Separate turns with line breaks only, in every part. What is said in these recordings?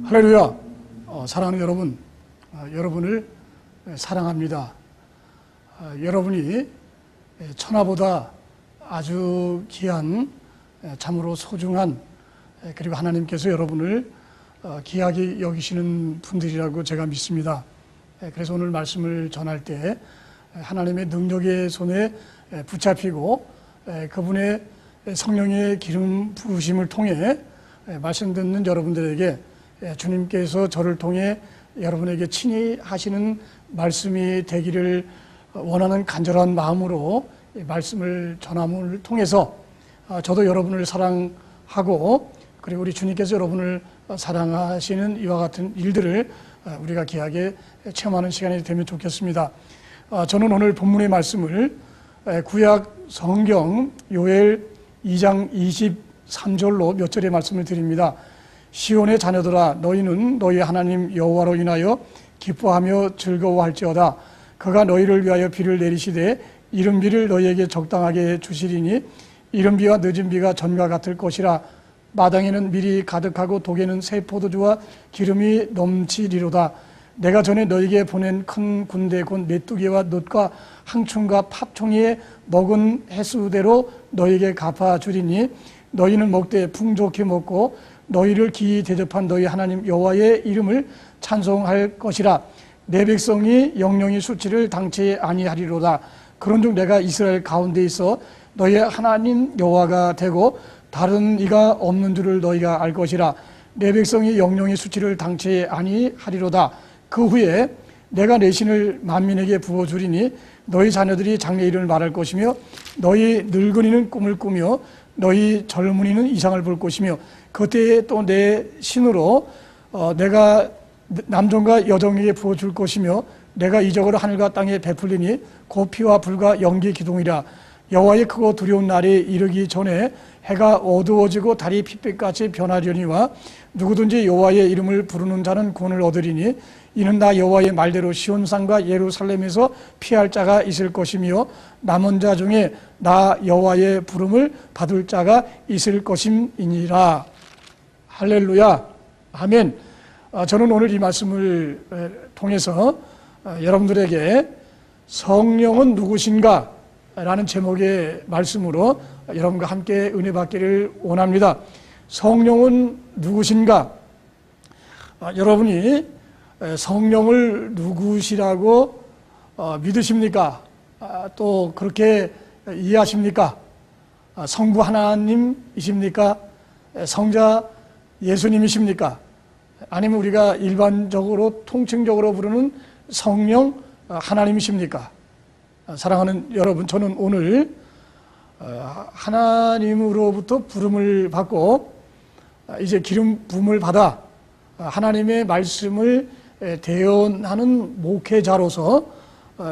할렐루야. 사랑하는 여러분, 여러분을 사랑합니다. 여러분이 천하보다 아주 귀한, 참으로 소중한, 그리고 하나님께서 여러분을 귀하게 여기시는 분들이라고 제가 믿습니다. 그래서 오늘 말씀을 전할 때 하나님의 능력의 손에 붙잡히고 그분의 성령의 기름 부으심을 통해 말씀 듣는 여러분들에게 주님께서 저를 통해 여러분에게 친히 하시는 말씀이 되기를 원하는 간절한 마음으로 말씀을 전함을 통해서 저도 여러분을 사랑하고 그리고 우리 주님께서 여러분을 사랑하시는 이와 같은 일들을 우리가 귀하게 체험하는 시간이 되면 좋겠습니다. 저는 오늘 본문의 말씀을 구약 성경 요엘 2장 23절로 몇 절의 말씀을 드립니다. 시온의 자녀들아, 너희는 너희 하나님 여호와로 인하여 기뻐하며 즐거워할지어다. 그가 너희를 위하여 비를 내리시되 이른 비를 너희에게 적당하게 주시리니 이른 비와 늦은 비가 전과 같을 것이라. 마당에는 밀이 가득하고 독에는 새 포도주와 기름이 넘치리로다. 내가 전에 너희에게 보낸 큰 군대 곧 메뚜기와 놋과 항충과 팝총이에 먹은 횟수대로 너희에게 갚아주리니 너희는 먹되 풍족히 먹고 너희를 기이 대접한 너희 하나님 여호와의 이름을 찬송할 것이라. 내 백성이 영영이 수치를 당치 아니하리로다. 그런즉 내가 이스라엘 가운데 있어 너희의 하나님 여호와가 되고 다른 이가 없는 줄을 너희가 알 것이라. 내 백성이 영영이 수치를 당치 아니하리로다. 그 후에 내가 내 신을 만민에게 부어주리니 너희 자녀들이 장래일을 말할 것이며 너희 늙은이는 꿈을 꾸며 너희 젊은이는 이상을 볼 것이며 그때에 또 내 신으로 내가 남종과 여종에게 부어줄 것이며 내가 이적으로 하늘과 땅에 베풀리니 곧 피와 불과 연기 기둥이라. 여호와의 크고 두려운 날이 이르기 전에 해가 어두워지고 달이 핏빛같이 변하려니와 누구든지 여호와의 이름을 부르는 자는 구원을 얻으리니 이는 나 여호와의 말대로 시온산과 예루살렘에서 피할 자가 있을 것이며 남은 자 중에 나 여호와의 부름을 받을 자가 있을 것임이니라. 할렐루야. 아멘. 저는 오늘 이 말씀을 통해서 여러분들에게 성령은 누구신가? 라는 제목의 말씀으로 여러분과 함께 은혜 받기를 원합니다. 성령은 누구신가? 여러분이 성령을 누구시라고 믿으십니까? 또 그렇게 이해하십니까? 성부 하나님이십니까? 성자 예수님이십니까? 아니면 우리가 일반적으로 통칭적으로 부르는 성령 하나님이십니까? 사랑하는 여러분, 저는 오늘 하나님으로부터 부름을 받고 이제 기름 부음을 받아 하나님의 말씀을 대언하는 목회자로서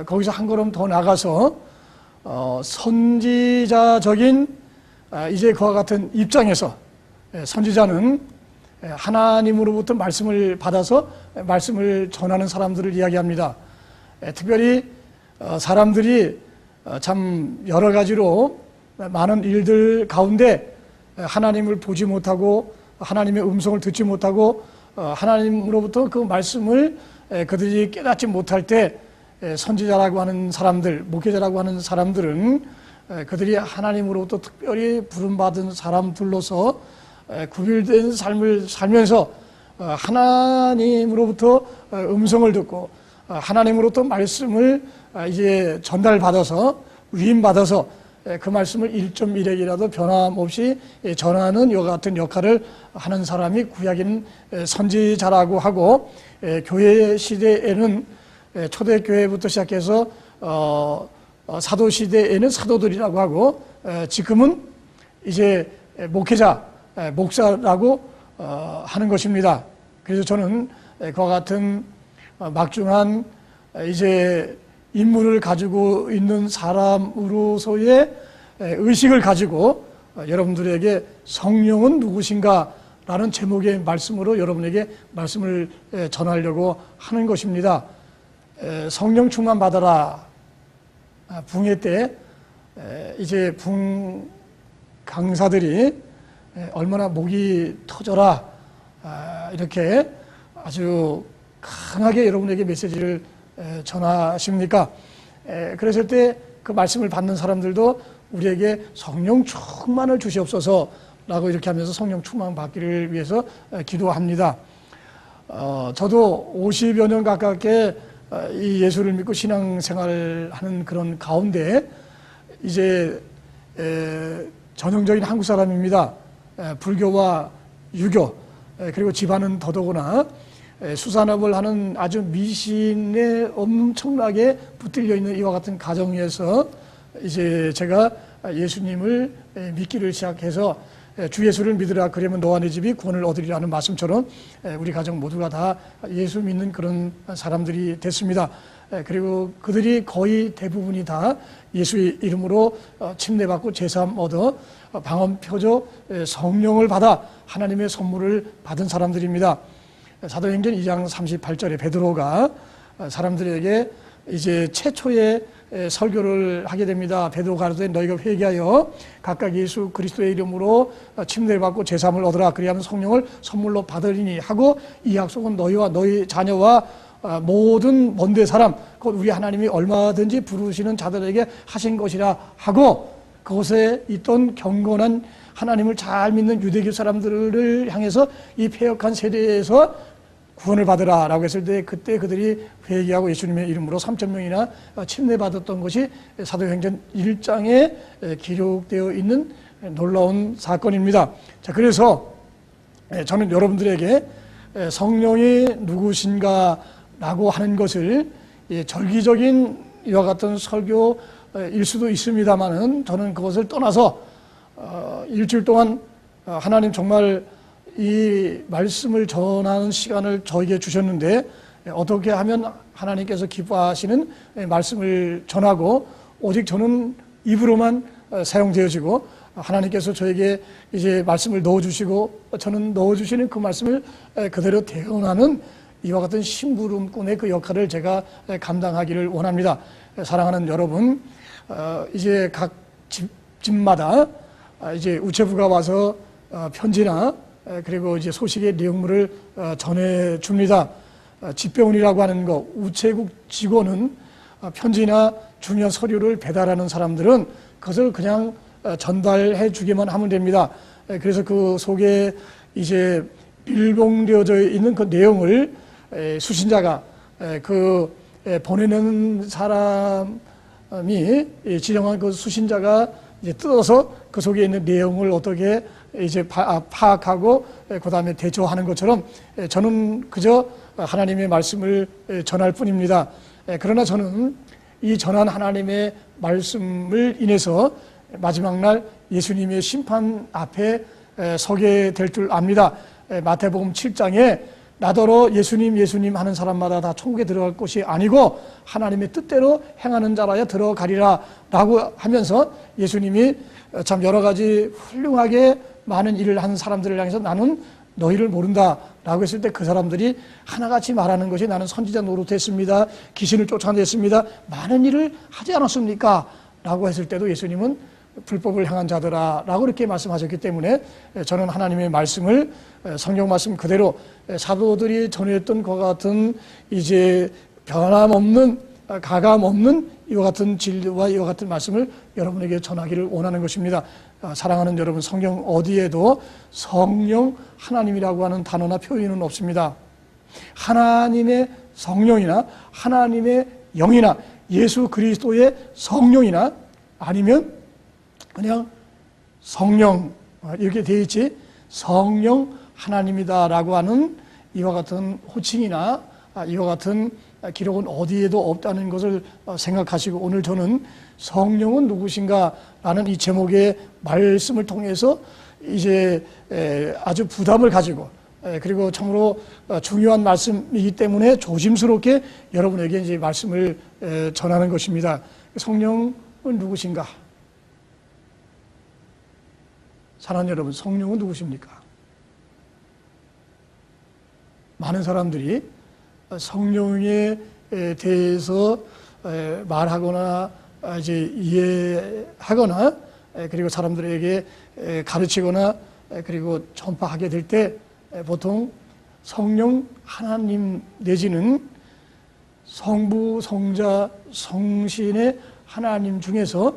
거기서 한 걸음 더 나가서 선지자적인 이제 그와 같은 입장에서 선지자는 하나님으로부터 말씀을 받아서 말씀을 전하는 사람들을 이야기합니다. 특별히 사람들이 참 여러 가지로 많은 일들 가운데 하나님을 보지 못하고 하나님의 음성을 듣지 못하고 하나님으로부터 그 말씀을 그들이 깨닫지 못할 때 선지자라고 하는 사람들, 목회자라고 하는 사람들은 그들이 하나님으로부터 특별히 부름받은 사람들로서 구별된 삶을 살면서 하나님으로부터 음성을 듣고 하나님으로부터 말씀을 이제 전달받아서 위임받아서 그 말씀을 1.1핵이라도 변함없이 전하는 이와 같은 역할을 하는 사람이 구약인 선지자라고 하고, 교회 시대에는 초대교회부터 시작해서 사도 시대에는 사도들이라고 하고, 지금은 이제 목회자, 목사라고 하는 것입니다. 그래서 저는 그와 같은 막중한 이제 인문을 가지고 있는 사람으로서의 의식을 가지고 여러분들에게 성령은 누구신가 라는 제목의 말씀으로 여러분에게 말씀을 전하려고 하는 것입니다. 성령 충만 받아라. 붕괴 때 이제 붕 강사들이 얼마나 목이 터져라 이렇게 아주 강하게 여러분에게 메시지를 전하십니까? 그랬을 때 그 말씀을 받는 사람들도 우리에게 성령 충만을 주시옵소서 라고 이렇게 하면서 성령 충만 받기를 위해서 기도합니다. 저도 50여 년 가깝게 이 예수를 믿고 신앙생활을 하는 그런 가운데 이제 전형적인 한국 사람입니다. 불교와 유교 그리고 집안은 더더구나 수산업을 하는 아주 미신에 엄청나게 붙들려 있는 이와 같은 가정에서 이제 제가 예수님을 믿기를 시작해서 주 예수를 믿으라 그러면 너와 네 집이 구원을 얻으리라 하는 말씀처럼 우리 가정 모두가 다 예수 믿는 그런 사람들이 됐습니다. 그리고 그들이 거의 대부분이 다 예수의 이름으로 침례받고 제사함 얻어 방언 표적 성령을 받아 하나님의 선물을 받은 사람들입니다. 사도행전 2장 38절에 베드로가 사람들에게 이제 최초의 설교를 하게 됩니다. 베드로가 가로되 너희가 회개하여 각각 예수 그리스도의 이름으로 침례를 받고 제사함을 얻으라 그리하면 성령을 선물로 받으리니 하고 이 약속은 너희와 너희 자녀와 모든 먼데 사람 곧 우리 하나님이 얼마든지 부르시는 자들에게 하신 것이라 하고 그곳에 있던 경건한 하나님을 잘 믿는 유대교 사람들을 향해서 이 패역한 세대에서 구원을 받으라 라고 했을 때 그때 그들이 회개하고 예수님의 이름으로 3,000명이나 침례받았던 것이 사도행전 1장에 기록되어 있는 놀라운 사건입니다. 자, 그래서 저는 여러분들에게 성령이 누구신가 라고 하는 것을 절기적인 이와 같은 설교일 수도 있습니다만은 저는 그것을 떠나서 일주일 동안 하나님 정말 이 말씀을 전하는 시간을 저에게 주셨는데 어떻게 하면 하나님께서 기뻐하시는 말씀을 전하고 오직 저는 입으로만 사용되어지고 하나님께서 저에게 이제 말씀을 넣어주시고 저는 넣어주시는 그 말씀을 그대로 대응하는 이와 같은 심부름꾼의 그 역할을 제가 감당하기를 원합니다. 사랑하는 여러분, 이제 각 집마다 이제 우체부가 와서 편지나 그리고 이제 소식의 내용물을 전해 줍니다. 집배원이라고 하는 거, 우체국 직원은 편지나 중요한 서류를 배달하는 사람들은 그것을 그냥 전달해 주기만 하면 됩니다. 그래서 그 속에 이제 빌봉되어져 있는 그 내용을 수신자가 그 보내는 사람이 지정한 그 수신자가 이제 뜯어서 그 속에 있는 내용을 어떻게 이제 파악하고 그 다음에 대처하는 것처럼 저는 그저 하나님의 말씀을 전할 뿐입니다. 그러나 저는 이 전한 하나님의 말씀을 인해서 마지막 날 예수님의 심판 앞에 서게 될 줄 압니다. 마태복음 7장에 나더러 예수님 예수님 하는 사람마다 다 천국에 들어갈 것이 아니고 하나님의 뜻대로 행하는 자라야 들어가리라 라고 하면서 예수님이 참 여러 가지 훌륭하게 많은 일을 하는 사람들을 향해서 나는 너희를 모른다 라고 했을 때 그 사람들이 하나같이 말하는 것이 나는 선지자 노릇했습니다. 귀신을 쫓아냈습니다. 많은 일을 하지 않았습니까? 라고 했을 때도 예수님은 불법을 행한 자들아 라고 이렇게 말씀하셨기 때문에 저는 하나님의 말씀을 성경 말씀 그대로 사도들이 전했던 것 같은 이제 변함없는 가감없는 이와 같은 진리와 이와 같은 말씀을 여러분에게 전하기를 원하는 것입니다. 사랑하는 여러분, 성경 어디에도 성령 하나님이라고 하는 단어나 표현은 없습니다. 하나님의 성령이나 하나님의 영이나 예수 그리스도의 성령이나 아니면 그냥 성령 이렇게 되어 있지 성령 하나님이다라고 하는 이와 같은 호칭이나 이와 같은 기록은 어디에도 없다는 것을 생각하시고 오늘 저는 성령은 누구신가라는 이 제목의 말씀을 통해서 이제 아주 부담을 가지고 그리고 참으로 중요한 말씀이기 때문에 조심스럽게 여러분에게 이제 말씀을 전하는 것입니다. 성령은 누구신가? 사랑하는 여러분, 성령은 누구십니까? 많은 사람들이 성령에 대해서 말하거나 이제 이해하거나 그리고 사람들에게 가르치거나 그리고 전파하게 될 때 보통 성령 하나님 내지는 성부, 성자, 성신의 하나님 중에서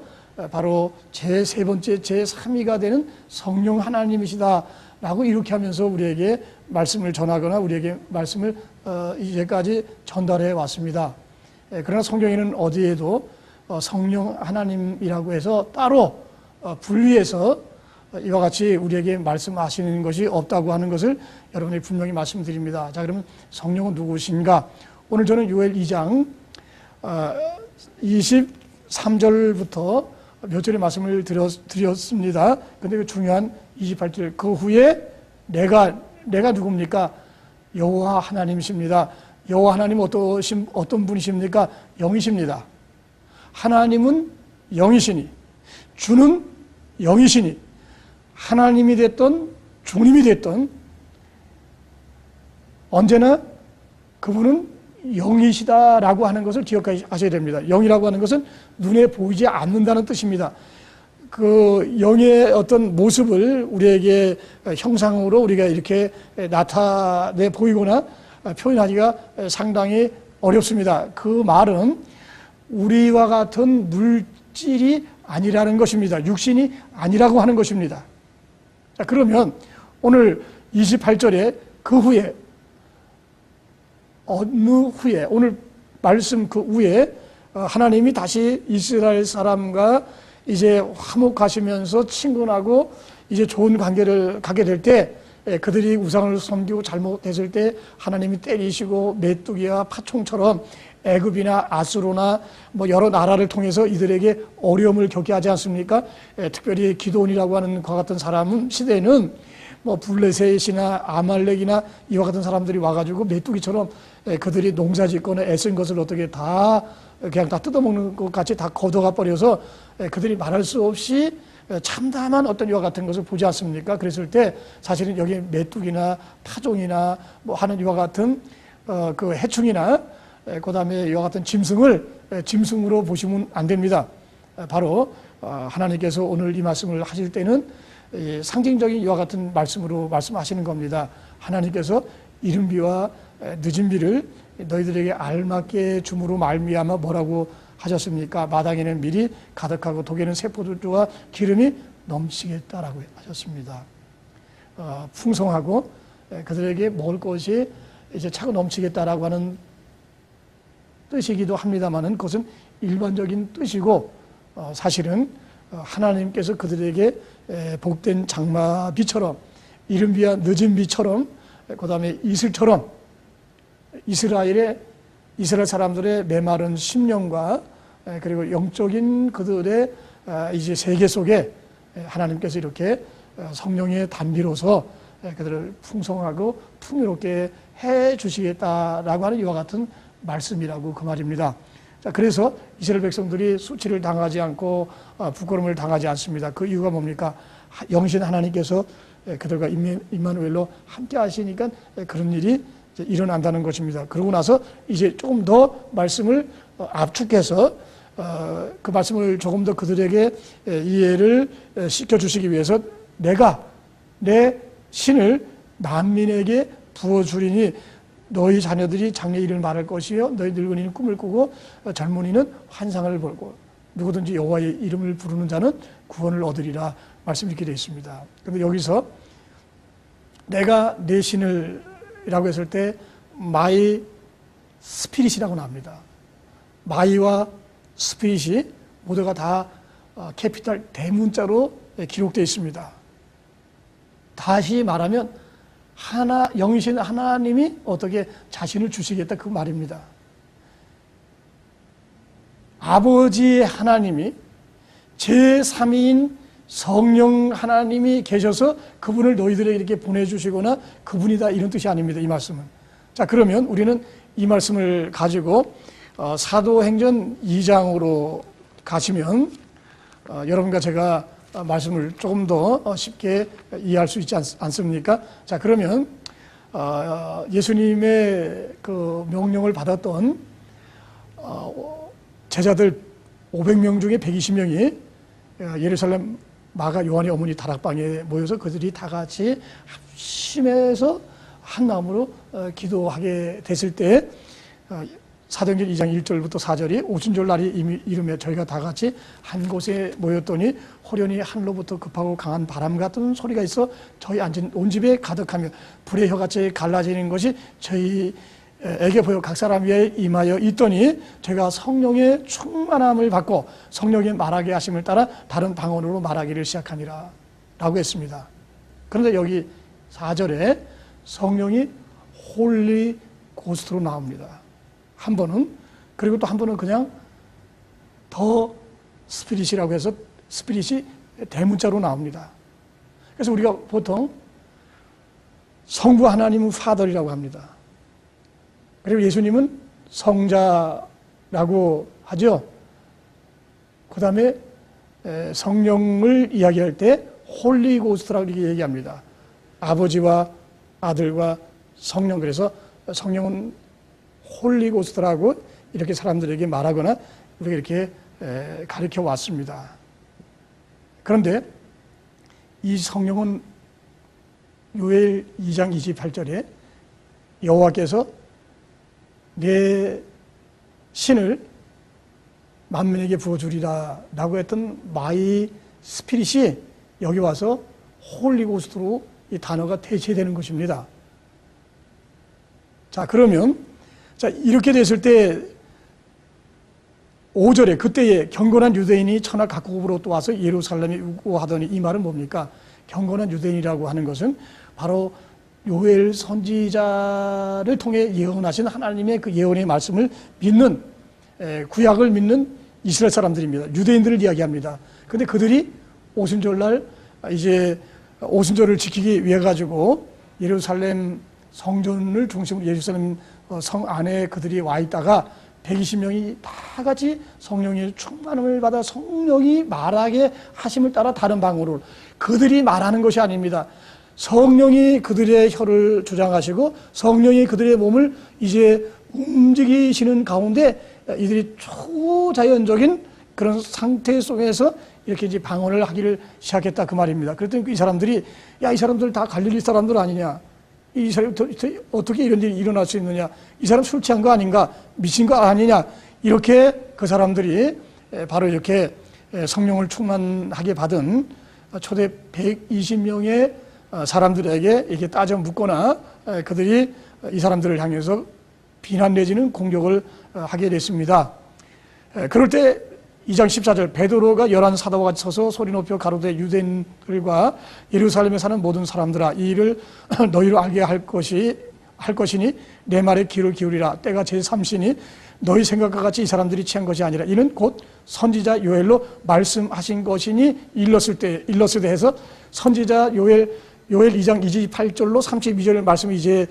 바로 제3 번째, 제3위가 되는 성령 하나님이시다 라고 이렇게 하면서 우리에게 말씀을 전하거나 우리에게 말씀을 이제까지 전달해 왔습니다. 그러나 성경에는 어디에도 성령 하나님이라고 해서 따로 분리해서 이와 같이 우리에게 말씀하시는 것이 없다고 하는 것을 여러분이 분명히 말씀드립니다. 자, 그러면 성령은 누구신가? 오늘 저는 요엘 2장 23절부터 몇 절의 말씀을 드렸습니다. 그런데 그 중요한 28절, 그 후에 내가 누굽니까? 여호와 하나님이십니다. 여호와 하나님은 어떤 분이십니까? 영이십니다. 하나님은 영이시니, 주는 영이시니, 하나님이 됐던 주님이 됐던 언제나 그분은 영이시다라고 하는 것을 기억하셔야 됩니다. 영이라고 하는 것은 눈에 보이지 않는다는 뜻입니다. 그 영의 어떤 모습을 우리에게 형상으로 우리가 이렇게 나타내 보이거나 표현하기가 상당히 어렵습니다. 그 말은 우리와 같은 물질이 아니라는 것입니다. 육신이 아니라고 하는 것입니다. 자, 그러면 오늘 28절에 그 후에 어느 후에, 오늘 말씀 그 후에 하나님이 다시 이스라엘 사람과 이제 화목하시면서 친근하고 이제 좋은 관계를 갖게 될 때, 그들이 우상을 섬기고 잘못했을 때 하나님이 때리시고 메뚜기와 파총처럼 애굽이나 아수르나 뭐 여러 나라를 통해서 이들에게 어려움을 겪게 하지 않습니까? 특별히 기드온이라고 하는 과 같은 사람은 시대에는 뭐 블레셋이나 아말렉이나 이와 같은 사람들이 와가지고 메뚜기처럼 그들이 농사 짓거나 애쓴 것을 어떻게 다 그냥 다 뜯어먹는 것 같이 다 걷어가 버려서 그들이 말할 수 없이 참담한 어떤 이와 같은 것을 보지 않습니까? 그랬을 때 사실은 여기 메뚜기나 파종이나 뭐 하는 이와 같은 그 해충이나 그 다음에 이와 같은 짐승으로 보시면 안 됩니다. 바로 하나님께서 오늘 이 말씀을 하실 때는 상징적인 이와 같은 말씀으로 말씀하시는 겁니다. 하나님께서 이른 비와 늦은 비를 너희들에게 알맞게 줌으로 말미암아 뭐라고 하셨습니까? 마당에는 밀이 가득하고 독에는 세포들과 기름이 넘치겠다라고 하셨습니다. 풍성하고 그들에게 먹을 것이 이제 차고 넘치겠다라고 하는 뜻이기도 합니다만은 그것은 일반적인 뜻이고 사실은 하나님께서 그들에게 복된 장마비처럼 이른 비와 늦은 비처럼 그 다음에 이슬처럼 이스라엘 사람들의 메마른 심령과 그리고 영적인 그들의 이제 세계 속에 하나님께서 이렇게 성령의 단비로서 그들을 풍성하고 풍요롭게 해 주시겠다라고 하는 이와 같은 말씀이라고 그 말입니다. 자, 그래서 이스라엘 백성들이 수치를 당하지 않고 부끄러움을 당하지 않습니다. 그 이유가 뭡니까? 영신 하나님께서 그들과 임마누엘로 함께 하시니까 그런 일이 일어난다는 것입니다. 그러고 나서 이제 조금 더 말씀을 압축해서 그 말씀을 조금 더 그들에게 이해를 시켜주시기 위해서 내가 내 신을 만민에게 부어주리니 너희 자녀들이 장래 일을 말할 것이요 너희 늙은이는 꿈을 꾸고 젊은이는 환상을 보고 누구든지 여호와의 이름을 부르는 자는 구원을 얻으리라 말씀 이렇게 되어 있습니다. 그런데 여기서 내가 내 신을 이라고 했을 때 마이 스피릿이라고 나옵니다. 마이와 스피릿이 모두가 다 캐피탈 대문자로 기록되어 있습니다. 다시 말하면 영이신 하나님이 어떻게 자신을 주시겠다 그 말입니다. 아버지 하나님이 제3위인 성령 하나님이 계셔서 그분을 너희들에게 이렇게 보내주시거나 그분이다 이런 뜻이 아닙니다. 이 말씀은. 자, 그러면 우리는 이 말씀을 가지고 사도행전 2장으로 가시면 여러분과 제가 말씀을 조금 더 쉽게 이해할 수 있지 않습니까? 자, 그러면 예수님의 그 명령을 받았던 제자들 500명 중에 120명이 예루살렘 마가 요한의 어머니 다락방에 모여서 그들이 다 같이 합심해서 한 마음으로 기도하게 됐을 때 사도행전 2장 1절부터 4절이 오순절 날이 이르며 저희가 다 같이 한 곳에 모였더니 호련히 하늘로부터 급하고 강한 바람 같은 소리가 있어 저희 앉은 온 집에 가득하며 불의 혀같이 갈라지는 것이 저희에게 보여 각 사람 위에 임하여 있더니 제가 성령의 충만함을 받고 성령의 말하게 하심을 따라 다른 방언으로 말하기를 시작하니라 라고 했습니다. 그런데 여기 4절에 성령이 홀리 고스트로 나옵니다. 한 번은, 그리고 또 한 번은 그냥 더 스피릿이라고 해서 스피릿이 대문자로 나옵니다. 그래서 우리가 보통 성부 하나님은 파더이라고 합니다. 그리고 예수님은 성자라고 하죠. 그 다음에 성령을 이야기할 때 홀리 고스트라고 이렇게 얘기합니다. 아버지와 아들과 성령, 그래서 성령은 홀리 고스트라고 이렇게 사람들에게 말하거나 우리가 이렇게 가르쳐 왔습니다. 그런데 이 성령은 요엘 2장 28절에 여호와께서 내 신을 만민에게 부어주리라 라고 했던 마이 스피릿이 여기 와서 홀리 고스트로 이 단어가 대체되는 것입니다. 자, 그러면 이렇게 됐을 때 5절에 그때에 경건한 유대인이 천하 각국으로 또 와서 예루살렘에 우고하더니, 이 말은 뭡니까? 경건한 유대인이라고 하는 것은 바로 요엘 선지자를 통해 예언하신 하나님의 그 예언의 말씀을 믿는, 구약을 믿는 이스라엘 사람들입니다. 유대인들을 이야기합니다. 그런데 그들이 오순절날 이제 오순절을 지키기 위해 가지고 예루살렘 성전을 중심으로 예루살렘 성 안에 그들이 와 있다가 120명이 다 같이 성령의 충만함을 받아 성령이 말하게 하심을 따라 다른 방언으로, 그들이 말하는 것이 아닙니다. 성령이 그들의 혀를 주장하시고 성령이 그들의 몸을 이제 움직이시는 가운데 이들이 초자연적인 그런 상태 속에서 이렇게 이제 방언을 하기를 시작했다, 그 말입니다. 그랬더니 이 사람들이, 야, 이 사람들 다 갈릴리 사람들 아니냐? 이 사람 어떻게 이런 일이 일어날 수 있느냐? 이 사람 술 취한 거 아닌가? 미친 거 아니냐? 이렇게 그 사람들이 바로 이렇게 성령을 충만하게 받은 초대 120명의 사람들에게 이렇게 따져 묻거나 그들이 이 사람들을 향해서 비난 내지는 공격을 하게 됐습니다. 그럴 때 2장 14절 베드로가 11 사도와 같이 서서 소리 높여 가로되 유대인들과 예루살렘에 사는 모든 사람들아, 이 일을 너희로 알게 할 것이니 내 말에 귀를 기울이라. 때가 제3시니 너희 생각과 같이 이 사람들이 취한 것이 아니라 이는 곧 선지자 요엘로 말씀하신 것이니 일렀을 때 해서 선지자 요엘 2장 28절로 32절의 말씀이 이제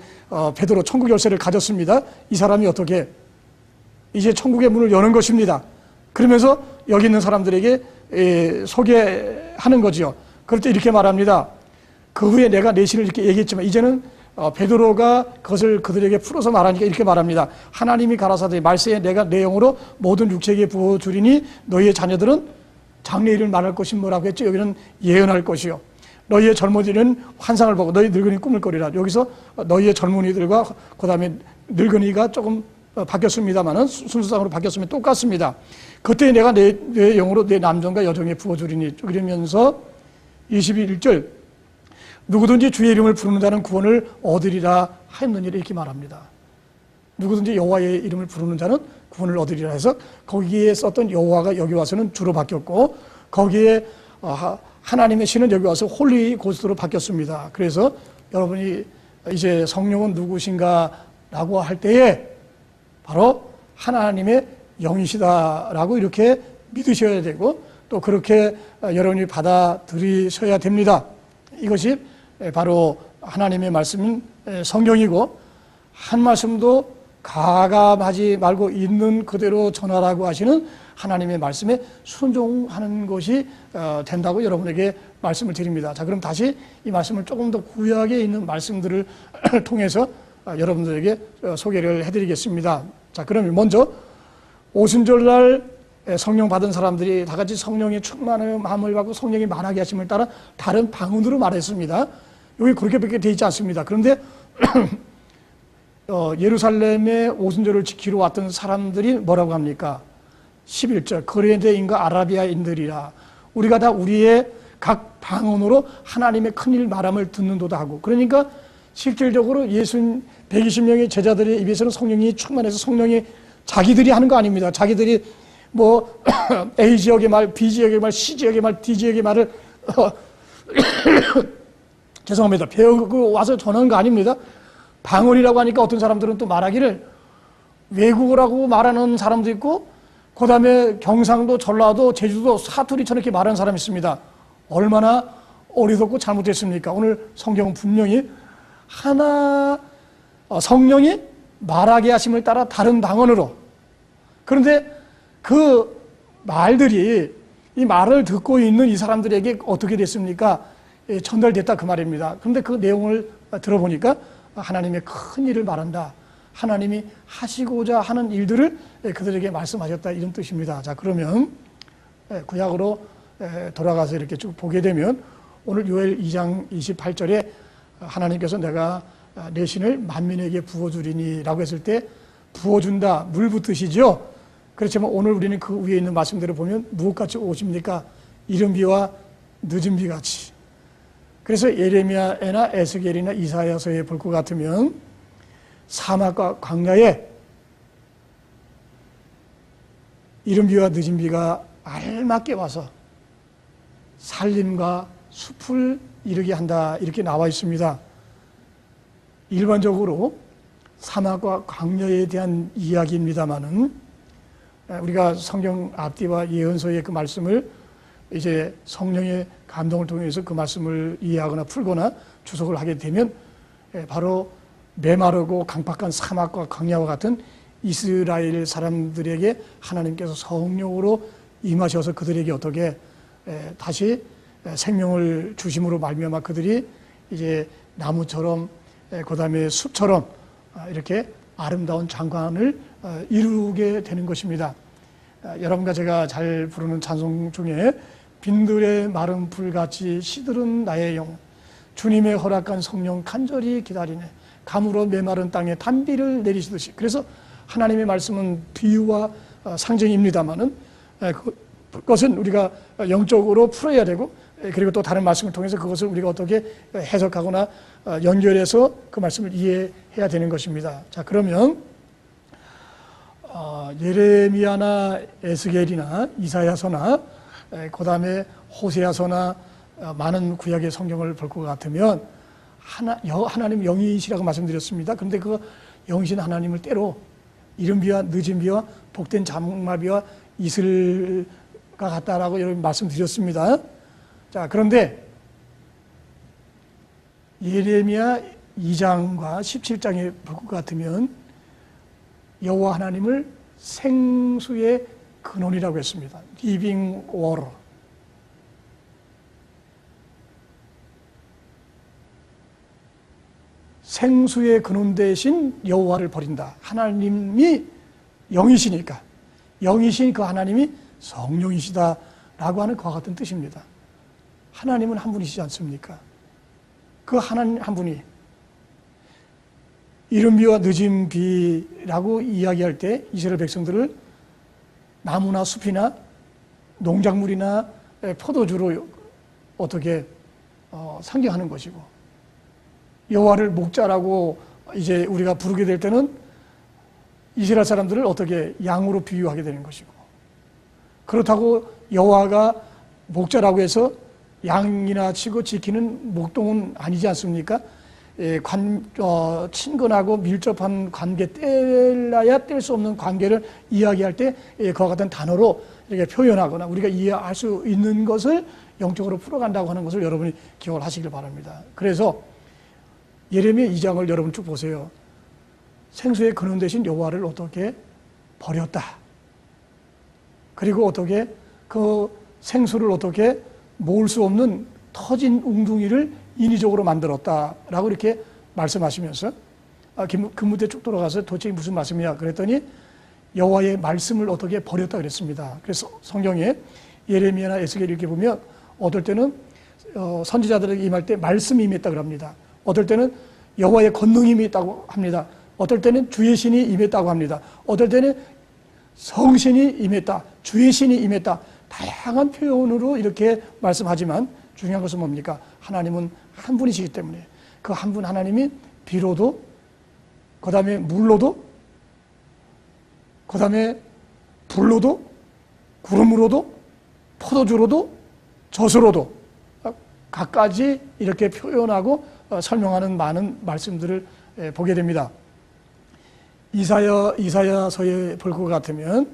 베드로 천국 열쇠를 가졌습니다. 이 사람이 어떻게 이제 천국의 문을 여는 것입니다. 그러면서 여기 있는 사람들에게 소개하는 거지요. 그럴 때 이렇게 말합니다. 그 후에 내가 내 신을 이렇게 얘기했지만 이제는 베드로가 그것을 그들에게 풀어서 말하니까 이렇게 말합니다. 하나님이 가라사대 말세에 내가 내 영으로 모든 육체에게 부어주리니 너희의 자녀들은 장래 일을 말할 것이 뭐라고 했죠? 여기는 예언할 것이요. 너희의 젊은이는 환상을 보고 너희 늙은이 꿈을 꾸리라. 여기서 너희의 젊은이들과 그 다음에 늙은이가 조금 바뀌었습니다만은 순서상으로 바뀌었으면 똑같습니다. 그때 내가 내 영으로 내 남정과 여정에 부어주리니. 그러면서 21절 누구든지 주의 이름을 부르는 자는 구원을 얻으리라 하였느니라 이렇게 말합니다. 누구든지 여호와의 이름을 부르는 자는 구원을 얻으리라 해서 거기에 썼던 여호와가 여기 와서는 주로 바뀌었고 거기에 하나님의 신은 여기 와서 홀리 고스트로 바뀌었습니다. 그래서 여러분이 이제 성령은 누구신가 라고 할 때에 바로 하나님의 영이시다라고 이렇게 믿으셔야 되고 또 그렇게 여러분이 받아들이셔야 됩니다. 이것이 바로 하나님의 말씀인 성경이고 한 말씀도 가감하지 말고 있는 그대로 전하라고 하시는 하나님의 말씀에 순종하는 것이 된다고 여러분에게 말씀을 드립니다. 자, 그럼 다시 이 말씀을 조금 더 구약에 있는 말씀들을 통해서 여러분들에게 소개를 해드리겠습니다. 자, 그러면 먼저 오순절날 성령 받은 사람들이 다 같이 성령의 충만함을 받고 성령이 말하게 하심을 따라 다른 방언으로 말했습니다. 여기 그렇게밖에 되어 있지 않습니다. 그런데 예루살렘의 오순절을 지키러 왔던 사람들이 뭐라고 합니까? 11절 거레네인과 아라비아인들이라 우리가 다 우리의 각 방언으로 하나님의 큰일 말함을 듣는도다 하고, 그러니까 실질적으로 120명의 제자들의 입에서는 성령이 충만해서 성령이 자기들이 하는 거 아닙니다. 자기들이 뭐 A 지역의 말, B 지역의 말, C 지역의 말, D 지역의 말을 죄송합니다. 배우고 와서 전하는 거 아닙니다. 방언이라고 하니까 어떤 사람들은 또 말하기를 외국어라고 말하는 사람도 있고, 그 다음에 경상도, 전라도, 제주도, 사투리처럼 이렇게 말하는 사람이 있습니다. 얼마나 어리석고 잘못됐습니까? 오늘 성경은 분명히 성령이 말하게 하심을 따라 다른 방언으로, 그런데 그 말들이 이 말을 듣고 있는 이 사람들에게 어떻게 됐습니까? 전달됐다 그 말입니다. 그런데 그 내용을 들어보니까 하나님의 큰 일을 말한다. 하나님이 하시고자 하는 일들을 그들에게 말씀하셨다, 이런 뜻입니다. 자, 그러면 구약으로 돌아가서 이렇게 쭉 보게 되면 오늘 요엘 2장 28절에 하나님께서 내가 내 신을 만민에게 부어주리니 라고 했을 때 부어준다, 물 붓듯이죠. 그렇지만 오늘 우리는 그 위에 있는 말씀대로 보면 무엇같이 오십니까? 이른 비와 늦은 비같이. 그래서 예레미야나 에스겔이나 이사야서에 볼 것 같으면 사막과 광야에 이른 비와 늦은 비가 알맞게 와서 산림과 숲을 이루게 한다, 이렇게 나와 있습니다. 일반적으로 사막과 광야에 대한 이야기입니다만은 우리가 성경 앞뒤와 예언서의 그 말씀을 이제 성령의 감동을 통해서 그 말씀을 이해하거나 풀거나 주석을 하게 되면 바로 메마르고 강팍한 사막과 광야와 같은 이스라엘 사람들에게 하나님께서 성령으로 임하셔서 그들에게 어떻게 다시 생명을 주심으로 말미암아 그들이 이제 나무처럼 그 다음에 숲처럼 이렇게 아름다운 장관을 이루게 되는 것입니다. 여러분과 제가 잘 부르는 찬송 중에 빈들의 마른 풀같이 시들은 나의 영, 주님의 허락한 성령 간절히 기다리네, 감으로 메마른 땅에 단비를 내리시듯이. 그래서 하나님의 말씀은 비유와 상징입니다만은 그것은 우리가 영적으로 풀어야 되고, 그리고 또 다른 말씀을 통해서 그것을 우리가 어떻게 해석하거나 연결해서 그 말씀을 이해해야 되는 것입니다. 자, 그러면 예레미야나 에스겔이나 이사야서나 그 다음에 호세아서나 많은 구약의 성경을 볼 것 같으면 하나님 영이시라고 말씀드렸습니다. 그런데 그 영이신 하나님을 때로 이른 비와 늦은 비와 복된 장마비와 이슬과 같다라고 여러분 말씀드렸습니다. 자, 그런데 예레미야 2장과 17장에 볼 것 같으면 여호와 하나님을 생수의 근원이라고 했습니다. Living water. 생수의 근원 대신 여호와를 버린다. 하나님이 영이시니까, 영이신 그 하나님이 성령이시다라고 하는 그와 같은 뜻입니다. 하나님은 한 분이시지 않습니까? 그 하나님 한 분이 이른 비와 늦은 비라고 이야기할 때 이스라엘 백성들을 나무나 숲이나 농작물이나 포도주로 어떻게 상징하는 것이고, 여호와를 목자라고 이제 우리가 부르게 될 때는 이스라엘 사람들을 어떻게 양으로 비유하게 되는 것이고, 그렇다고 여호와가 목자라고 해서 양이나 치고 지키는 목동은 아니지 않습니까? 친근하고 밀접한 관계, 뗄래야 뗄 수 없는 관계를 이야기할 때 그와 같은 단어로 이렇게 표현하거나 우리가 이해할 수 있는 것을 영적으로 풀어간다고 하는 것을 여러분이 기억을 하시길 바랍니다. 그래서 예레미야 2장을 여러분 쭉 보세요. 생수의 근원 대신 여호와를 어떻게 버렸다. 그리고 어떻게 그 생수를 어떻게 모을 수 없는 터진 웅둥이를 인위적으로 만들었다라고 이렇게 말씀하시면서 그 무대 쭉 돌아가서 도대체 무슨 말씀이냐 그랬더니 여호와의 말씀을 어떻게 버렸다 그랬습니다. 그래서 성경에 예레미야나 에스겔 이렇게 보면 어떨 때는 선지자들에게 임할 때 말씀이 임했다 그럽니다. 어떨 때는 여호와의 권능이 임했다고 합니다. 어떨 때는 주의 신이 임했다고 합니다. 어떨 때는 성신이 임했다, 주의 신이 임했다. 다양한 표현으로 이렇게 말씀하지만 중요한 것은 뭡니까? 하나님은 한 분이시기 때문에 그 한 분 하나님이 비로도, 그 다음에 물로도, 그 다음에 불로도, 구름으로도, 포도주로도, 젖으로도 각가지 이렇게 표현하고 설명하는 많은 말씀들을 보게 됩니다. 이사야서에 볼 것 같으면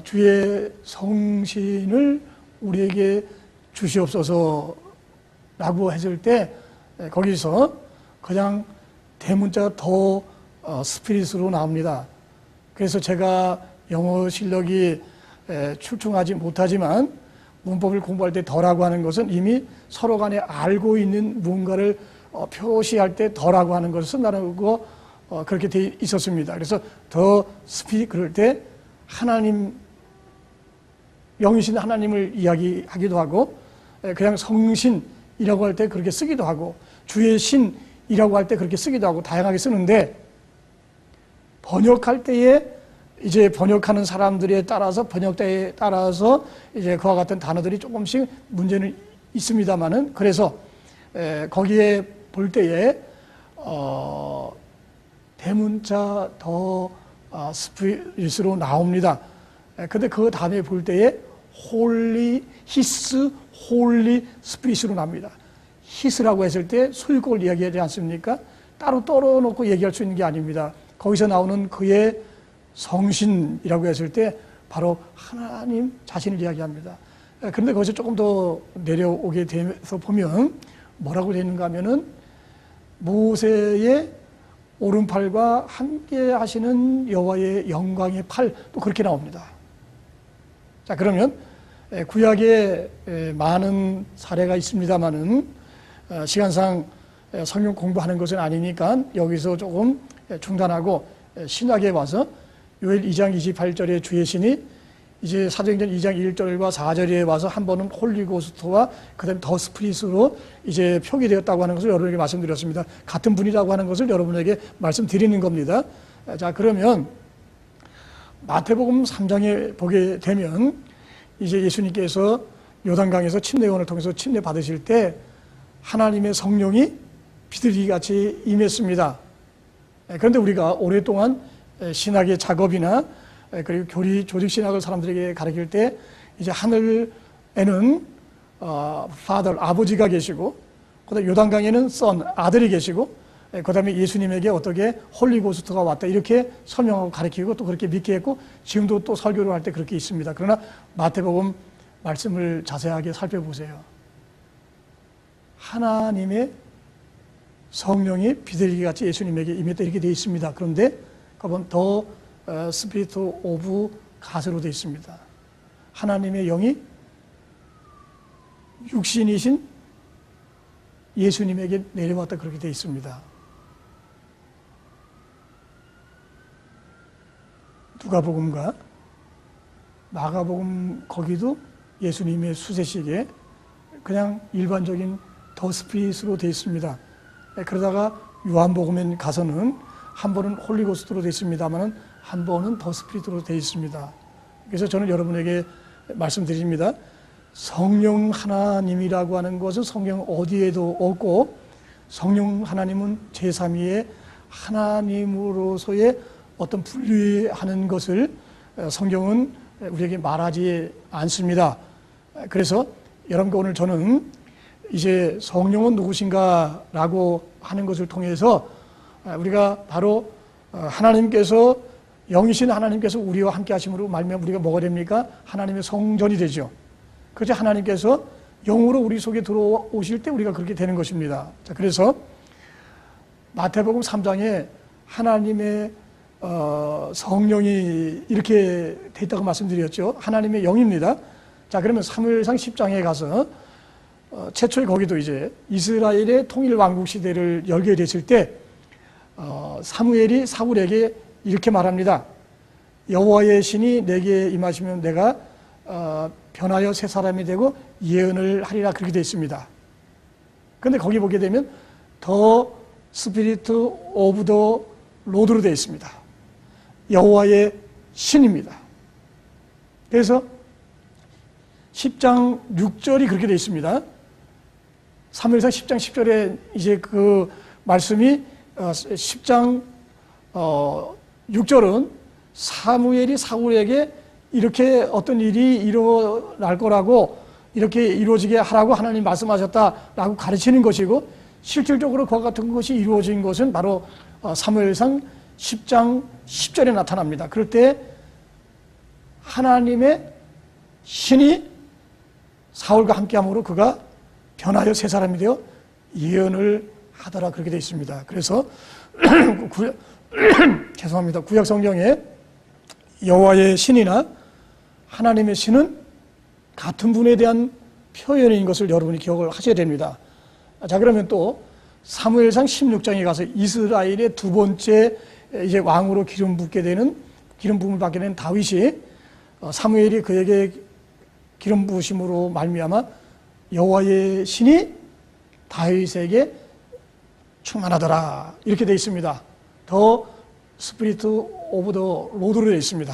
주의 성신을 우리에게 주시옵소서라고 했을 때 거기서 그냥 대문자가 더 스피릿으로 나옵니다. 그래서 제가 영어 실력이 출중하지 못하지만 문법을 공부할 때 더라고 하는 것은 이미 서로 간에 알고 있는 무언가를 표시할 때 더라고 하는 것을 쓴다고 그렇게 돼 있었습니다. 그래서 더 스피릿 그럴 때 하나님, 영이신 하나님을 이야기하기도 하고 그냥 성신이라고 할 때 그렇게 쓰기도 하고 주의 신이라고 할 때 그렇게 쓰기도 하고 다양하게 쓰는데 번역할 때에 이제 번역하는 사람들에 따라서 번역대에 따라서 이제 그와 같은 단어들이 조금씩 문제는 있습니다만은 그래서 거기에 볼 때에 대문자 더 스피릿으로 나옵니다. 근데 그 다음에 볼 때에 홀리 히스 홀리 스피릿으로 나옵니다. 히스라고 했을 때 수일곡을 이야기하지 않습니까? 따로 떨어놓고 얘기할 수 있는 게 아닙니다. 거기서 나오는 그의 성신이라고 했을 때 바로 하나님 자신을 이야기합니다. 그런데 거기서 조금 더 내려오게 되면서 보면 뭐라고 되어 있는가 하면은 모세의 오른팔과 함께 하시는 여호와의 영광의 팔, 또 그렇게 나옵니다. 자, 그러면 구약에 많은 사례가 있습니다만은 시간상 성경 공부하는 것은 아니니까 여기서 조금 중단하고 신약에 와서 요엘 2장 28절에 주의 신이 이제 사도행전 2장 1절과 4절에 와서 한 번은 홀리고스트와 그다음에 더 스피릿으로 이제 표기되었다고 하는 것을 여러분에게 말씀드렸습니다. 같은 분이라고 하는 것을 여러분에게 말씀드리는 겁니다. 자, 그러면 마태복음 3장에 보게 되면 이제 예수님께서 요단강에서 침례요한을 통해서 침례 받으실 때 하나님의 성령이 비둘기같이 임했습니다. 그런데 우리가 오랫동안 신학의 작업이나 그리고 교리 조직 신학을 사람들에게 가르칠 때 이제 하늘에는 Father 아버지가 계시고 그다음에 요단강에는 Son 아들이 계시고 그다음에 예수님에게 어떻게 홀리고스트가 왔다 이렇게 설명하고 가르치고 또 그렇게 믿게 했고 지금도 또 설교를 할 때 그렇게 있습니다. 그러나 마태복음 말씀을 자세하게 살펴보세요. 하나님의 성령이 비둘기같이 예수님에게 임했다 이렇게 되어 있습니다. 그런데 그건 더 스피리트 오브 가스로 되어 있습니다. 하나님의 영이 육신이신 예수님에게 내려왔다 그렇게 되어 있습니다. 누가복음과 마가복음 거기도 예수님의 수세식에 그냥 일반적인 더 스피릿으로 되어 있습니다. 그러다가 요한복음에 가서는 한 번은 홀리고스트로 되어 있습니다만 한 번은 더 스피릿으로 되어 있습니다. 그래서 저는 여러분에게 말씀드립니다. 성령 하나님이라고 하는 것은 성경 어디에도 없고 성령 하나님은 제3위의 하나님으로서의 어떤 분류하는 것을 성경은 우리에게 말하지 않습니다. 그래서 여러분과 오늘 저는 이제 성령은 누구신가라고 하는 것을 통해서 우리가 바로 하나님께서 영이신 하나님께서 우리와 함께 하심으로 말미암아 우리가 뭐가 됩니까? 하나님의 성전이 되죠. 그래서 하나님께서 영으로 우리 속에 들어오실 때 우리가 그렇게 되는 것입니다. 자, 그래서 마태복음 3장에 하나님의 성령이 이렇게 돼 있다고 말씀드렸죠. 하나님의 영입니다. 자, 그러면 사무엘상 10장에 가서 최초에 거기도 이제 이스라엘의 통일 왕국 시대를 열게 됐을 때 사무엘이 사울에게 이렇게 말합니다. 여호와의 신이 내게 임하시면 내가 변하여 새 사람이 되고 예언을 하리라 그렇게 되어 있습니다. 그런데 거기 보게 되면 더 스피리트 오브 더 로드로 되어 있습니다. 여호와의 신입니다. 그래서 10장 6절이 그렇게 되어 있습니다. 사무엘상 10장 10절에 이제 그 말씀이 10장 6절은 사무엘이 사울에게 이렇게 어떤 일이 일어날 거라고 이렇게 이루어지게 하라고 하나님 말씀하셨다라고 가르치는 것이고, 실질적으로 그와 같은 것이 이루어진 것은 바로 사무엘상 10장 10절에 나타납니다. 그럴 때 하나님의 신이 사울과 함께함으로 그가 변하여 새 사람이 되어 예언을 하더라, 그렇게 되어 있습니다. 그래서 죄송합니다. 구약 성경에 여호와의 신이나 하나님의 신은 같은 분에 대한 표현인 것을 여러분이 기억을 하셔야 됩니다. 자, 그러면 또 사무엘상 16장에 가서 이스라엘의 두 번째 이제 왕으로 기름 부음을 받게 된 다윗이 사무엘이 그에게 기름 부으심으로 말미암아 여호와의 신이 다윗에게 충만하더라, 이렇게 되어 있습니다. 더 스피리트 오브 더 로드로 되어 있습니다.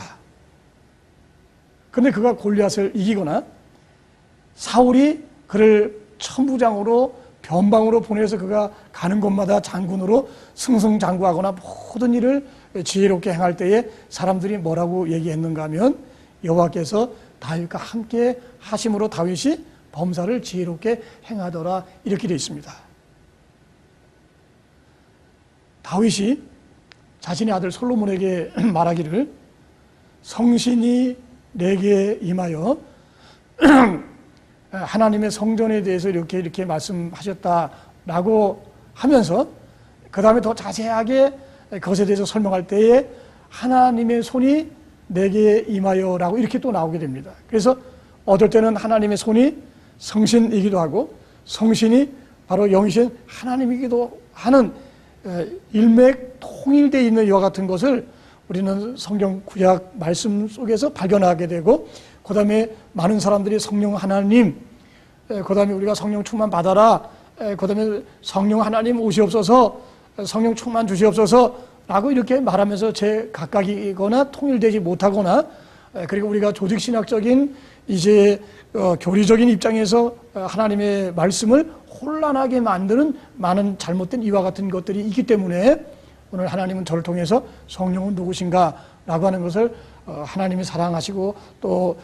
그런데 그가 골리앗을 이기거나 사울이 그를 천부장으로 변방으로 보내서 그가 가는 곳마다 장군으로 승승장구하거나 모든 일을 지혜롭게 행할 때에 사람들이 뭐라고 얘기했는가 하면 여호와께서 다윗과 함께 하심으로 다윗이 범사를 지혜롭게 행하더라, 이렇게 되어 있습니다. 다윗이 자신의 아들 솔로몬에게 말하기를 성신이 내게 임하여 하나님의 성전에 대해서 이렇게 말씀하셨다라고 하면서 그 다음에 더 자세하게 그것에 대해서 설명할 때에 하나님의 손이 내게 임하여라고 이렇게 또 나오게 됩니다. 그래서 어떨 때는 하나님의 손이 성신이기도 하고 성신이 바로 영이신 하나님이기도 하는 일맥 통일되어 있는 이와 같은 것을 우리는 성경 구약 말씀 속에서 발견하게 되고, 그 다음에 많은 사람들이 성령 하나님, 그 다음에 우리가 성령 충만 받아라, 그 다음에 성령 하나님 오시옵소서, 성령 충만 주시옵소서 라고 이렇게 말하면서 제각각이거나 통일되지 못하거나, 그리고 우리가 조직신학적인 이제 교리적인 입장에서 하나님의 말씀을 혼란하게 만드는 많은 잘못된 이와 같은 것들이 있기 때문에 오늘 하나님은 저를 통해서 성령은 누구신가 라고 하는 것을 하나님이 사랑하시고 또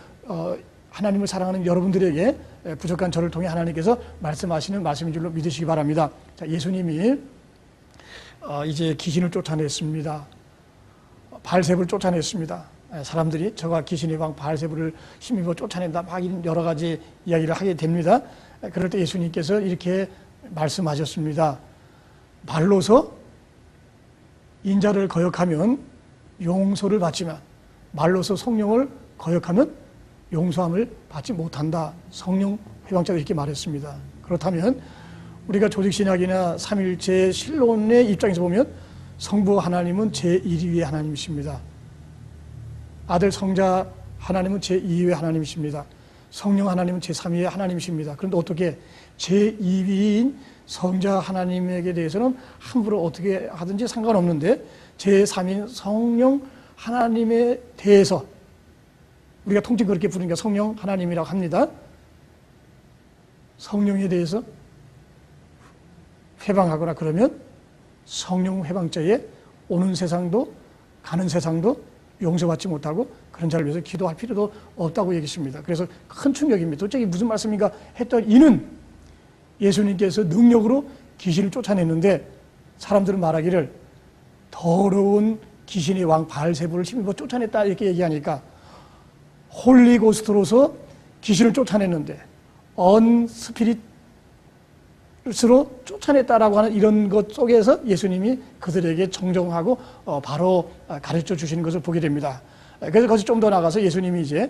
하나님을 사랑하는 여러분들에게 부족한 저를 통해 하나님께서 말씀하시는 말씀인 줄로 믿으시기 바랍니다. 자, 예수님이 이제 귀신을 쫓아냈습니다. 바알세불을 쫓아냈습니다. 사람들이 저가 귀신의 왕 바알세불을 힘입어 쫓아낸다, 막 여러 가지 이야기를 하게 됩니다. 그럴 때 예수님께서 이렇게 말씀하셨습니다. 말로서 인자를 거역하면 용서를 받지만 말로서 성령을 거역하면 용서함을 받지 못한다. 성령 회방자가 이렇게 말했습니다. 그렇다면 우리가 조직신학이나 삼일체 신론의 입장에서 보면 성부 하나님은 제1위의 하나님이십니다. 아들 성자 하나님은 제2위의 하나님이십니다. 성령 하나님은 제3위의 하나님이십니다. 그런데 어떻게 제2위인 성자 하나님에게 대해서는 함부로 어떻게 하든지 상관없는데 제3위인 성령 하나님에 대해서 우리가 통칭 그렇게 부르니까 성령 하나님이라고 합니다. 성령에 대해서 회방하거나 그러면 성령 회방자에 오는 세상도 가는 세상도 용서받지 못하고 그런 자를 위해서 기도할 필요도 없다고 얘기했습니다. 그래서 큰 충격입니다. 도대체 이게 무슨 말씀인가 했던 이는 예수님께서 능력으로 귀신을 쫓아냈는데 사람들은 말하기를 더러운 귀신의 왕 바알세불을 힘입어 쫓아냈다 이렇게 얘기하니까 홀리고스트로서 귀신을 쫓아냈는데 언스피릿으로 쫓아냈다라고 하는 이런 것 속에서 예수님이 그들에게 정정하고 바로 가르쳐 주시는 것을 보게 됩니다. 그래서 거기서 좀 더 나가서 예수님이 이제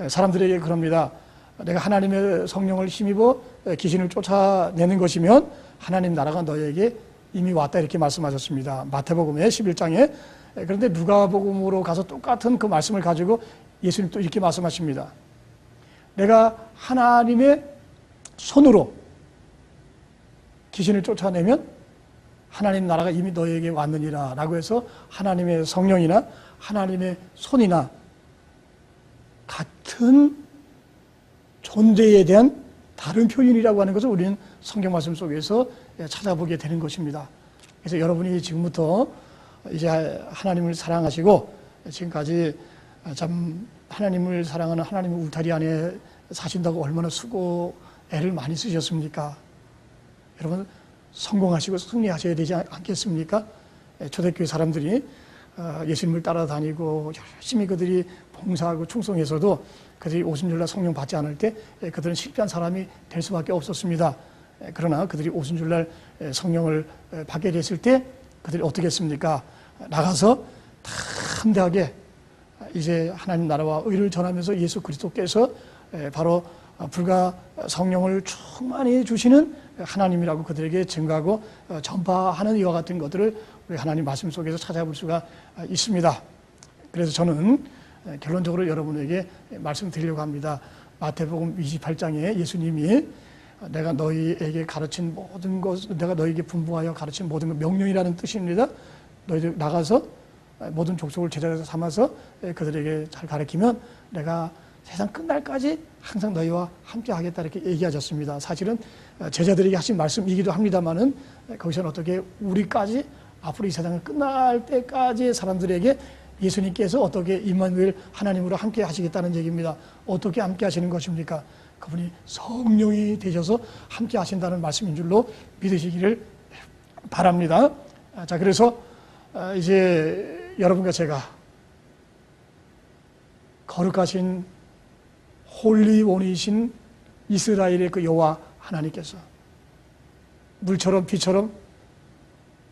사람들에게 그럽니다. 내가 하나님의 성령을 힘입어 귀신을 쫓아내는 것이면 하나님 나라가 너에게 이미 왔다 이렇게 말씀하셨습니다. 마태복음의 11장에. 그런데 누가복음으로 가서 똑같은 그 말씀을 가지고 예수님 또 이렇게 말씀하십니다. 내가 하나님의 손으로 귀신을 쫓아내면 하나님 나라가 이미 너희에게 왔느니라 라고 해서 하나님의 성령이나 하나님의 손이나 같은 존재에 대한 다른 표현이라고 하는 것을 우리는 성경 말씀 속에서 찾아보게 되는 것입니다. 그래서 여러분이 지금부터 이제 하나님을 사랑하시고 지금까지 참 하나님을 사랑하는 하나님의 울타리 안에 사신다고 얼마나 수고 애를 많이 쓰셨습니까? 여러분 성공하시고 승리하셔야 되지 않겠습니까? 초대교회 사람들이 예수님을 따라다니고 열심히 그들이 봉사하고 충성해서도 그들이 오순절날 성령 받지 않을 때 그들은 실패한 사람이 될 수밖에 없었습니다. 그러나 그들이 오순절날 성령을 받게 됐을 때 그들이 어떻게 했습니까? 나가서 담대하게 이제 하나님 나라와 의를 전하면서 예수 그리스도께서 바로 불과 성령을 충만히 주시는 하나님이라고 그들에게 증거하고 전파하는 이와 같은 것들을 우리 하나님 말씀 속에서 찾아볼 수가 있습니다. 그래서 저는 결론적으로 여러분에게 말씀드리려고 합니다. 마태복음 28장에 예수님이 내가 너희에게 가르친 모든 것, 내가 너희에게 분부하여 가르친 모든 것, 명령이라는 뜻입니다. 너희들 나가서 모든 족속을 제자로 삼아서 그들에게 잘 가르치면 내가 세상 끝날까지 항상 너희와 함께 하겠다 이렇게 얘기하셨습니다. 사실은 제자들에게 하신 말씀이기도 합니다만은 거기서는 어떻게 우리까지 앞으로 이 세상을 끝날 때까지 사람들에게 예수님께서 어떻게 임마누엘 하나님으로 함께 하시겠다는 얘기입니다. 어떻게 함께 하시는 것입니까? 그분이 성령이 되셔서 함께 하신다는 말씀인 줄로 믿으시기를 바랍니다. 자, 그래서 이제 여러분과 제가 거룩하신 홀리원이신 이스라엘의 그 여호와 하나님께서 물처럼 비처럼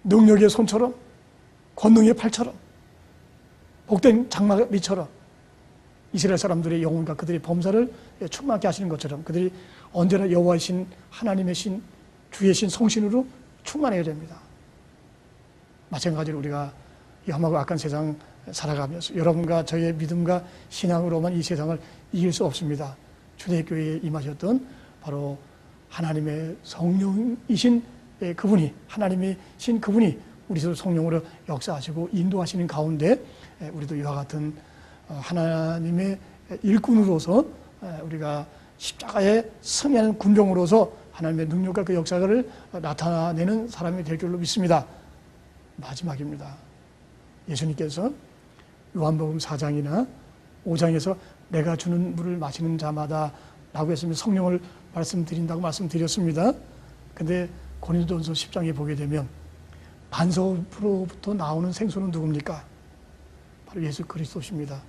능력의 손처럼 권능의 팔처럼 복된 장막미처럼 이스라엘 사람들의 영혼과 그들의 범사를 충만케 하시는 것처럼 그들이 언제나 여호와의 신, 하나님의 신, 주의 신, 성신으로 충만해야 됩니다. 마찬가지로 우리가 이 험하고 악한 세상 살아가면서 여러분과 저의 믿음과 신앙으로만 이 세상을 이길 수 없습니다. 초대교회에 임하셨던 바로 하나님의 성령이신 그분이, 하나님의 신 그분이 우리도 성령으로 역사하시고 인도하시는 가운데 우리도 이와 같은 하나님의 일꾼으로서 우리가 십자가에 승리하는 군병으로서 하나님의 능력과 그 역사를 나타내는 사람이 될 줄로 믿습니다. 마지막입니다. 예수님께서 요한복음 4장이나 5장에서 내가 주는 물을 마시는 자마다 라고 했으면 성령을 말씀드린다고 말씀드렸습니다. 근데 고린도전서 10장에 보게 되면 반석으로부터 나오는 생수는 누굽니까? 바로 예수 그리스도십니다.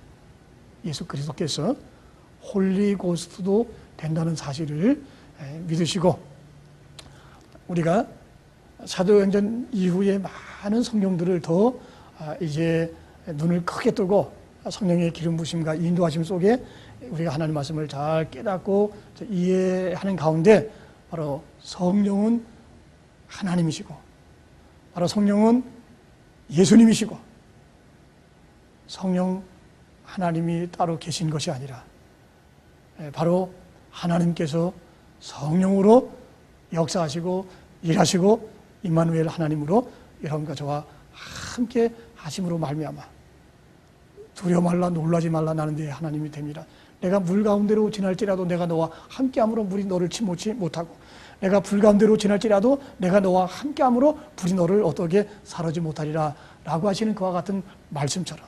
예수 그리스도께서 홀리고스트도 된다는 사실을 믿으시고 우리가 사도행전 이후에 많은 성령들을 더 이제 눈을 크게 뜨고 성령의 기름 부심과 인도하심 속에 우리가 하나님 말씀을 잘 깨닫고 이해하는 가운데 바로 성령은 하나님이시고 바로 성령은 예수님이시고 성령 하나님이 따로 계신 것이 아니라 바로 하나님께서 성령으로 역사하시고 일하시고 임마누엘 하나님으로 여러분과 저와 함께 하심으로 말미암아 두려워 말라 놀라지 말라 나는 네 하나님이 됩니다. 내가 물 가운데로 지날지라도 내가 너와 함께함으로 물이 너를 침몰치 못하고 내가 불 가운데로 지날지라도 내가 너와 함께함으로 불이 너를 어떻게 사르지 못하리라 라고 하시는 그와 같은 말씀처럼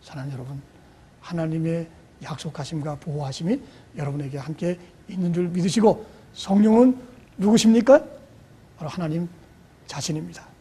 사랑하는 여러분, 하나님의 약속하심과 보호하심이 여러분에게 함께 있는 줄 믿으시고 성령은 누구십니까? 바로 하나님 자신입니다.